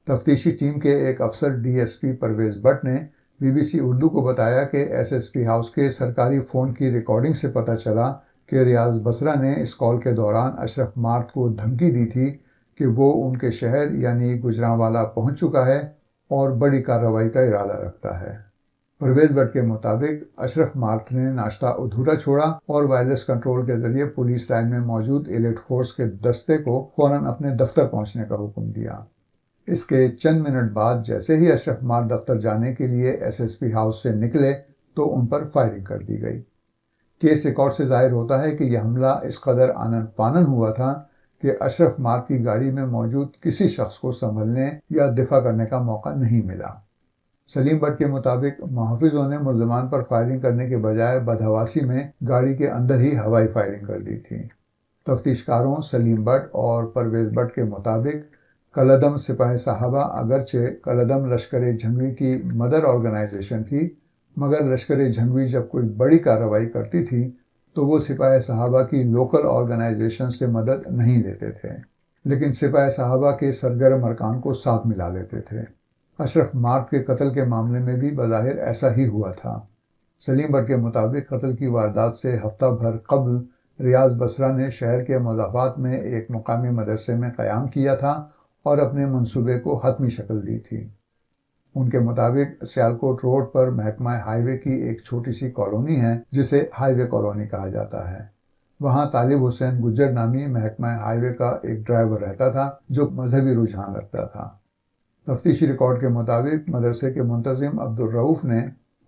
تفتیشی ٹیم کے ایک افسر DSP پرویز بٹ نے BBC اردو کو بتایا کہ SSP ہاؤس کے سرکاری فون کی ریکارڈنگ سے پتہ چلا کہ ریاض بصرہ نے اس کال کے دوران اشرف مارک کو دھمکی دی تھی کہ وہ ان کے شہر یعنی گجرانوالہ پہنچ چکا ہے اور بڑی کارروائی کا ارادہ رکھتا ہے۔ پرویز بٹ کے مطابق اشرف مارک نے ناشتہ ادھورا چھوڑا اور وائرلیس کنٹرول کے ذریعے پولیس لائن میں موجود ایلیٹ فورس کے دستے کو فوراً اپنے دفتر پہنچنے کا حکم دیا۔ اس کے چند منٹ بعد جیسے ہی اشرف مارک دفتر جانے کے لیے SSP ہاؤس سے نکلے تو ان پر فائرنگ کر دی گئی۔ کیس ریکارڈ سے ظاہر ہوتا ہے کہ یہ حملہ اس قدر آنن فانن ہوا تھا کہ اشرف مارک کی گاڑی میں موجود کسی شخص کو سنبھلنے یا دفاع کرنے کا موقع نہیں ملا۔ سلیم بٹ کے مطابق محافظوں نے ملزمان پر فائرنگ کرنے کے بجائے بدحواسی میں گاڑی کے اندر ہی ہوائی فائرنگ کر دی تھی۔ تفتیش کاروں سلیم بٹ اور پرویز بٹ کے مطابق کلعدم سپاہ صحابہ اگرچہ کلعدم لشکر جھنگوی کی مدر آرگنائزیشن تھی، مگر لشکر جھنگوی جب کوئی بڑی کارروائی کرتی تھی تو وہ سپاہ صحابہ کی لوکل آرگنائزیشن سے مدد نہیں لیتے تھے، لیکن سپاہ صحابہ کے سرگرم ارکان کو ساتھ ملا لیتے تھے۔ اشرف مارک کے قتل کے معاملے میں بھی بظاہر ایسا ہی ہوا تھا۔ سلیم بٹ کے مطابق قتل کی واردات سے ہفتہ بھر قبل ریاض بصرہ نے شہر کے مضافات میں ایک مقامی مدرسے میں قیام کیا تھا اور اپنے منصوبے کو حتمی شکل دی تھی۔ ان کے مطابق سیالکوٹ روڈ پر محکمہ ہائی وے کی ایک چھوٹی سی کالونی ہے جسے ہائی وے کالونی کہا جاتا ہے۔ وہاں طالب حسین گجر نامی محکمہ ہائی وے کا ایک ڈرائیور رہتا تھا جو مذہبی رجحان رکھتا تھا۔ تفتیشی ریکارڈ کے مطابق مدرسے کے منتظم عبدالرؤف نے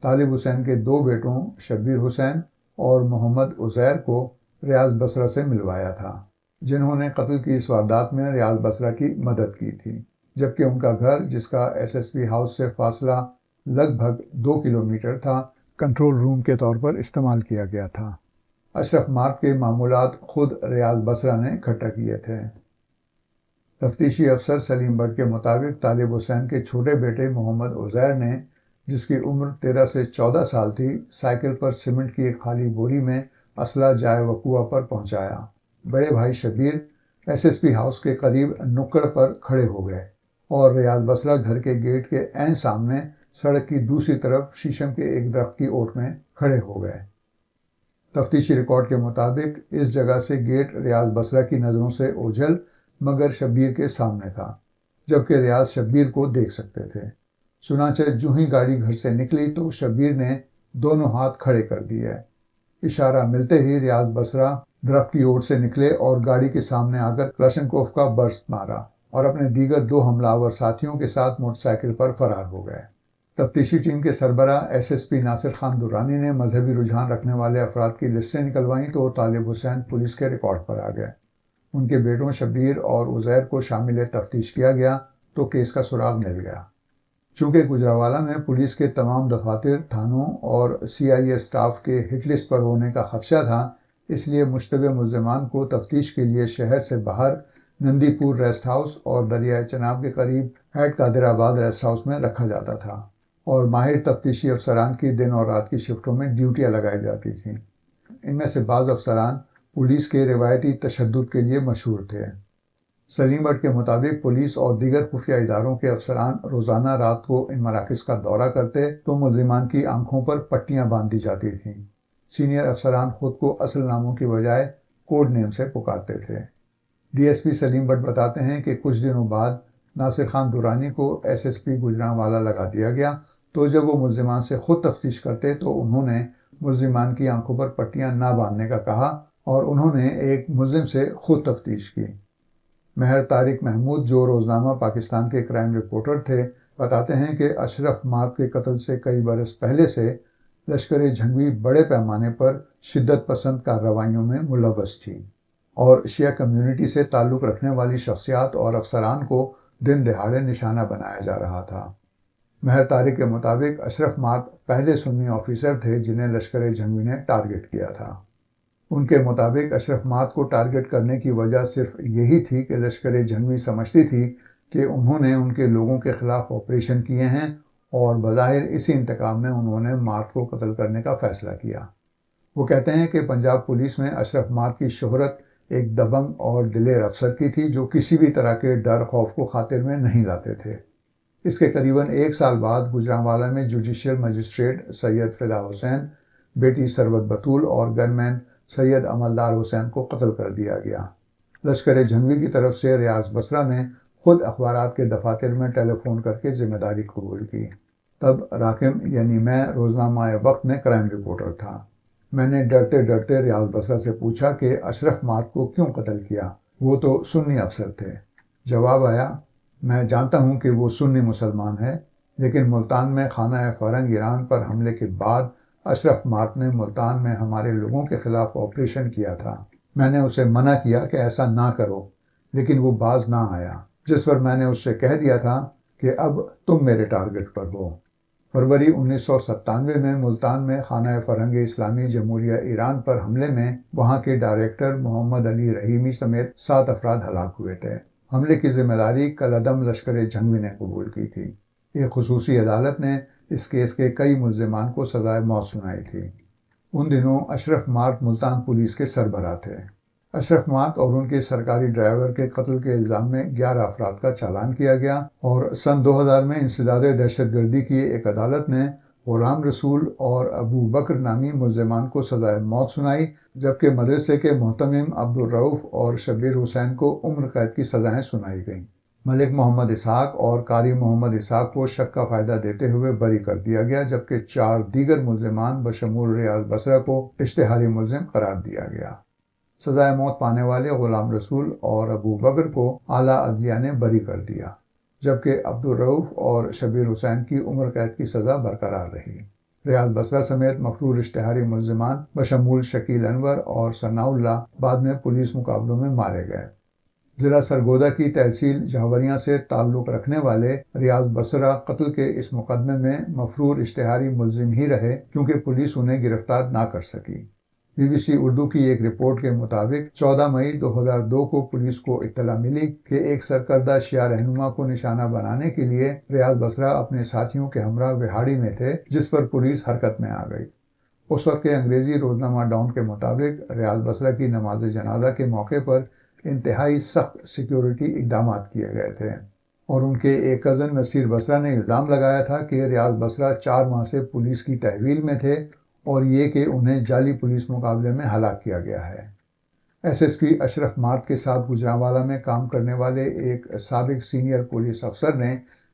طالب حسین کے 2 بیٹوں شبیر حسین اور محمد عزیر کو ریاض بصرہ سے ملوایا تھا، جنہوں نے قتل کی اس واردات میں ریاض بصرہ کی مدد کی تھی، جبکہ ان کا گھر جس کا SSP ہاؤس سے فاصلہ لگ بھگ 2 کلومیٹر تھا کنٹرول روم کے طور پر استعمال کیا گیا تھا۔ اشرف مارک کے معمولات خود ریاض بصرہ نے اکٹھا کیے تھے۔ تفتیشی افسر سلیم بٹ کے مطابق طالب حسین کے چھوٹے بیٹے محمد عزیر نے، جس کی عمر 13 سے 14 سال تھی، سائیکل پر سیمنٹ کی ایک خالی بوری میں اسلحہ جائے وقوع پر پہنچایا۔ بڑے بھائی Shabbir S S P house کے قریب نکڑ پر کھڑے ہو گئے اور ریاض بصرہ گھر کے گیٹ کے عین سامنے سڑک کی دوسری طرف شیشم کے ایک درخت کی اوٹ میں کھڑے ہو گئے۔ تفتیشی ریکارڈ کے مطابق اس جگہ سے گیٹ ریاض بصرہ کی نظروں سے اوجھل مگر شبیر کے سامنے تھا، جبکہ ریاض شبیر کو دیکھ سکتے تھے۔ چنانچہ جو ہی گاڑی گھر سے نکلی تو شبیر نے دونوں ہاتھ کھڑے کر دیے۔ اشارہ ملتے ہی ریاض بصرہ درخت کی اوٹ سے نکلے اور گاڑی کے سامنے آ کر کلاشنکوف کا برسٹ مارا اور اپنے دیگر 2 حملہ آور ساتھیوں کے ساتھ موٹر سائیکل پر فرار ہو گئے۔ تفتیشی ٹیم کے سربراہ S S P Nasir Khan Durrani نے مذہبی رجحان رکھنے والے افراد کی لسٹیں نکلوائیں تو طالب حسین پولیس کے ریکارڈ پر آ گئے۔ ان کے بیٹوں شبیر اور عزیر کو شامل تفتیش کیا گیا تو کیس کا سراغ مل گیا۔ چونکہ گجرانوالہ میں پولیس کے تمام دفاتر، تھانوں اور سی آئی اے اسٹاف کے ہٹ لسٹ پر ہونے کا خدشہ تھا، اس لیے مشتبہ ملزمان کو تفتیش کے لیے شہر سے باہر نندی پور ریسٹ ہاؤس اور دریائے چناب کے قریب ہیڈ قادر آباد ریسٹ ہاؤس میں رکھا جاتا تھا اور ماہر تفتیشی افسران کی دن اور رات کی شفٹوں میں ڈیوٹیاں لگائی جاتی تھیں۔ ان میں سے بعض افسران پولیس کے روایتی تشدد کے لیے مشہور تھے۔ سلیم بٹ کے مطابق پولیس اور دیگر خفیہ اداروں کے افسران روزانہ رات کو ان مراکز کا دورہ کرتے تو ملزمان کی آنکھوں پر پٹیاں باندھ دی جاتی تھیں۔ سینئر افسران خود کو اصل ناموں کی بجائے کوڈ نیم سے پکارتے تھے۔ D S P Saleem Butt بتاتے ہیں کہ کچھ دنوں بعد ناصر خان درانی کو ایس ایس پی گجرانوالہ لگا دیا گیا، تو جب وہ ملزمان سے خود تفتیش کرتے تو انہوں نے ملزمان کی آنکھوں پر پٹیاں نہ باندھنے کا کہا اور انہوں نے ایک ملزم سے خود تفتیش کی۔ مہر طارق محمود، جو روزنامہ پاکستان کے کرائم رپورٹر تھے، بتاتے ہیں کہ اشرف مارد کے قتل سے کئی برس پہلے سے لشکر جھنگوی بڑے پیمانے پر شدت پسند کارروائیوں میں ملوث تھی اور شیعہ کمیونٹی سے تعلق رکھنے والی شخصیات اور افسران کو دن دہاڑے نشانہ بنایا جا رہا تھا۔ مہر طارق کے مطابق اشرف مارد پہلے سنی آفیسر تھے جنہیں لشکر جھنگوی نے ٹارگٹ کیا تھا۔ ان کے مطابق اشرف مارد کو ٹارگٹ کرنے کی وجہ صرف یہی تھی کہ لشکر جھنگوی سمجھتی تھی کہ انہوں نے ان کے لوگوں کے خلاف آپریشن کیے ہیں اور بظاہر اسی انتقام میں انہوں نے مارد کو قتل کرنے کا فیصلہ کیا۔ وہ کہتے ہیں کہ پنجاب پولیس میں اشرف مارد کی شہرت ایک دبنگ اور دلیر افسر کی تھی جو کسی بھی طرح کے ڈر خوف کو خاطر میں نہیں لاتے تھے۔ اس کے قریباً 1 سال بعد گجرانوالہ میں جوڈیشل مجسٹریٹ سید فدا حسین، بیٹی سروت بطول اور گنمین سید عملدار حسین کو قتل کر دیا گیا۔ لشکر جھنگوی کی طرف سے ریاض بصرہ نے خود اخبارات کے دفاتر میں ٹیلی فون کر کے ذمہ داری قبول کی۔ تب راکم یعنی میں روزنامہ وقت میں کرائم رپورٹر تھا۔ میں نے ڈرتے ڈرتے ریاض بصرہ سے پوچھا کہ اشرف مارد کو کیوں قتل کیا، وہ تو سنی افسر تھے۔ جواب آیا، میں جانتا ہوں کہ وہ سنی مسلمان ہے، لیکن ملتان میں خانہ فرنگ ایران پر حملے کے بعد اشرف مارد نے ملتان میں ہمارے لوگوں کے خلاف آپریشن کیا تھا۔ میں نے اسے منع کیا کہ ایسا نہ کرو، لیکن وہ باز نہ آیا، جس پر میں نے اس سے کہہ دیا تھا کہ اب تم میرے ٹارگٹ پر ہو۔ فروری 1997 میں ملتان میں خانہ فرنگ اسلامی جمہوریہ ایران پر حملے میں وہاں کے ڈائریکٹر محمد علی رحیمی سمیت 7 افراد ہلاک ہوئے تھے۔ حملے کی ذمہ داری کالعدم لشکر جھنگوی نے قبول کی تھی۔ ایک خصوصی عدالت نے اس کیس کے کئی ملزمان کو سزائے موت سنائی تھی۔ ان دنوں اشرف مارد ملتان پولیس کے سربراہ تھے۔ اشرف مارد اور ان کے سرکاری ڈرائیور کے قتل کے الزام میں 11 افراد کا چالان کیا گیا اور سن 2000 میں انسداد دہشت گردی کی ایک عدالت نے غلام رسول اور ابو بکر نامی ملزمان کو سزائے موت سنائی، جبکہ مدرسے کے محتمم عبدالرؤف اور شبیر حسین کو عمر قید کی سزائیں سنائی گئیں۔ ملک محمد اسحاق اور قاری محمد اسحاق کو شک کا فائدہ دیتے ہوئے بری کر دیا گیا، جبکہ 4 دیگر ملزمان بشمول ریاض بصرہ کو اشتہاری ملزم قرار دیا گیا۔ سزائے موت پانے والے غلام رسول اور ابو بکر کو اعلیٰ عدلیہ نے بری کر دیا، جبکہ عبدالرؤف اور شبیر حسین کی عمر قید کی سزا برقرار رہی۔ ریاض بصرہ سمیت مفرور اشتہاری ملزمان بشمول شکیل انور اور ثناء اللہ بعد میں پولیس مقابلوں میں مارے گئے۔ ضلع سرگودا کی تحصیل جہوریاں سے تعلق رکھنے والے ریاض بصرہ قتل کے اس مقدمے میں مفرور اشتہاری ملزم ہی رہے، کیونکہ پولیس انہیں گرفتار نہ کر سکی۔ BBC उर्दू की एक रिपोर्ट के मुताबिक 14 मई 2002 को पुलिस को इत्तला मिली कि एक सरकर्दा शिया रहनुमा को निशाना बनाने के लिए रियाज बसरा अपने साथियों के हमरा विहाड़ी में थे, जिस पर पुलिस हरकत में आ गई। उस वक्त के अंग्रेजी रोजनामा डॉन के मुताबिक रियाज बसरा की नमाज जनाजा के मौके पर इंतहाई सख्त सिक्योरिटी इकदाम किए गए थे और उनके एक कज़न नसीर बसरा ने इल्ज़ाम लगाया था कि रियाज बसरा 4 माह से पुलिस की तहवील में थे और ये कि उन्हें जाली पुलिस मुकाबले में हलाक किया गया है। SSP अशरफ मार्क के साथ गुजरांवाला में काम करने वाले एक साबिक सीनियर पुलिस अफसर ने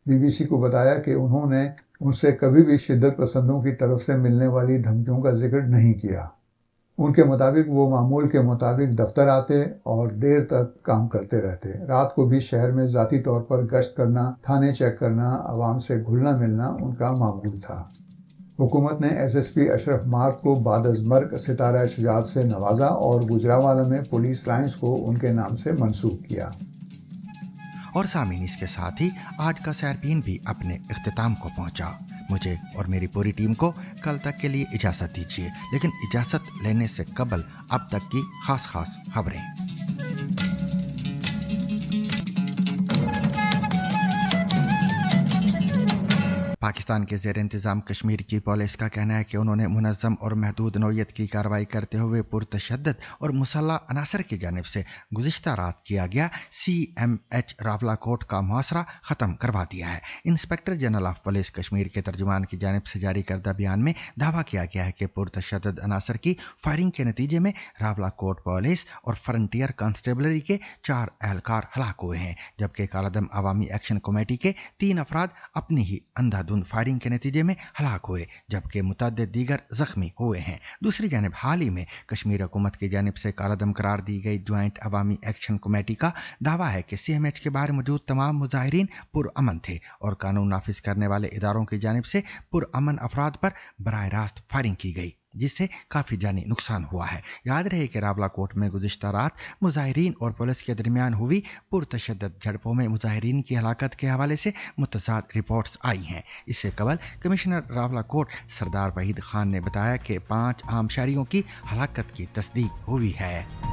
BBC को बताया कि उन्होंने उनसे कभी भी शिद्दत पसंदों की तरफ से मिलने वाली धमकियों का जिक्र नहीं किया। उनके मुताबिक वो मामूल के मुताबिक दफ्तर आते और देर तक काम करते रहते। रात को भी शहर में ज़ाती तौर पर गश्त करना, थाने चेक करना, आवाम से घुलना मिलना उनका मामूल था। हुकूमत ने SSP अशरफ मार्क को बाद-अज़-मर्ग सितारा शुजाअत से नवाजा और गुजरांवाला में पुलिस लाइंस को उनके नाम से मंसूब किया। और सामीन, इसके साथ ही आज का सैरपीन भी अपने इख्तिताम को पहुंचा। मुझे और मेरी पूरी टीम को कल तक के लिए इजाज़त दीजिए, लेकिन इजाज़त लेने से कबल अब तक की खास खबरें। पाकिस्तान के ज़ेर इंतज़ाम कश्मीर की पुलिस का कहना है कि उन्होंने मुनज़्ज़म और महदूद नौयत की कार्रवाई करते हुए पुरतशद्दद और मुसल्लह अनासर की जानिब से गुज़िश्ता रात किया गया CMH रावलाकोट का मुहासरा ख़त्म करवा दिया है। Inspector general of police Kashmir के तर्जुमान की जानिब से जारी करदा बयान में दावा किया गया है कि पुरतशद्दद अनासर की फायरिंग के नतीजे में रावलाकोट पुलिस और फ्रंटियर कांस्टेबलरी के 4 एहलकार हलाक हुए हैं, जबकि कालादम अवामी एक्शन कमेटी के 3 अफराद अपनी ही अंधाधुंध फायरिंग के नतीजे में हलाक हुए, जबकि मुतअद्दिद दीगर जख्मी हुए हैं। दूसरी जानिब हाल ही में कश्मीर हुकूमत की जानिब से कालादम करार दी गई ज्वाइंट अवामी एक्शन कमेटी का दावा है कि CMH के बाहर मौजूद तमाम मुजाहिरीन पुरअमन थे और कानून नाफिज करने वाले इदारों की जानिब से पुरअमन अफराद पर बराह रास्त फायरिंग की गई, जिससे काफ़ी जानी नुकसान हुआ है। याद रहे कि रावलाकोट में गुज़िश्ता रात मुजाहिरीन और पुलिस के दरमियान हुई पुरतशद्दद झड़पों में मुजाहिरीन की हलाकत के हवाले से मुतज़ाद रिपोर्ट्स आई हैं। इससे कबल कमिश्नर रावलाकोट सरदार वहीद खान ने बताया कि 5 आम शहरियों की हलाकत की तस्दीक हुई है।